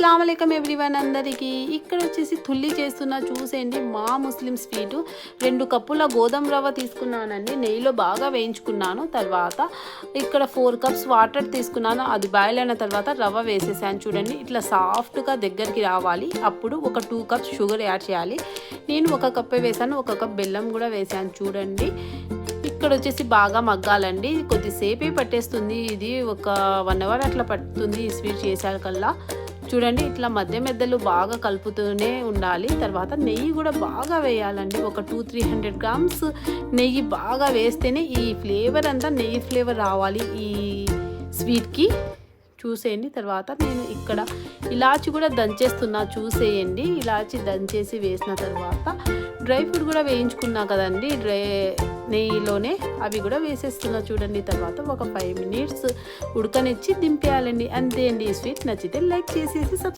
అస్సలాము అలైకుం ఎవ్రీవన్ అందరికీ. ఇక్కడ వచ్చేసి తుల్లి చేస్తున్నా చూసేయండి. మా ముస్లిం స్వీటు 2 కప్పుల గోధుమ రవ్వ తీసుకున్నానండి. నెయ్యిలో బాగా వేయించుకున్నాను. తర్వాత ఇక్కడ 4 కప్స్ వాటర్ తీసుకున్నాను. అది బాయిల్ అయిన తర్వాత రవ్వ వేసేసాను. చూడండి ఇట్లా సాఫ్ట్గా దగ్గరికి రావాలి. అప్పుడు ఒక 2 కప్స్ షుగర్ యాడ్ చేయాలి. నేను 1 కప్పే వేసాను, 1 కప్ బెల్లం కూడా వేసాను. చూడండి ఇక్కడ వచ్చేసి బాగా మగ్గాలండి. కొద్దిసేపే పట్టేస్తుంది. ఇది ఒక 1 అవర్ అట్లా పడుతుంది ఈ స్వీట్ చేసాకల్లా. చూడండి ఇట్లా మధ్యలో బాగా కలుపుతూనే ఉండాలి. తర్వాత నెయ్యి కూడా బాగా వేయాలండి. ఒక 200-300 గ్రామ్స్ నెయ్యి బాగా వేస్తేనే ఈ ఫ్లేవర్ అంతా నెయ్యి ఫ్లేవర్ రావాలి ఈ స్వీట్కి. చూసేయండి. తర్వాత నేను ఇక్కడ ఇలాచి కూడా దంచేస్తున్నా చూసేయండి. ఇలాచి దంచేసి వేసిన తర్వాత డ్రై ఫ్రూట్ కూడా వేయించుకున్నా కదండి నెయ్యిలోనే, అవి కూడా వేసేస్తున్నా చూడండి. తర్వాత ఒక 5 మినిట్స్ ఉడకనిచ్చి దింపేయాలండి. అంతే అండి. ఈ స్వీట్ నచ్చితే లైక్ చేసేసి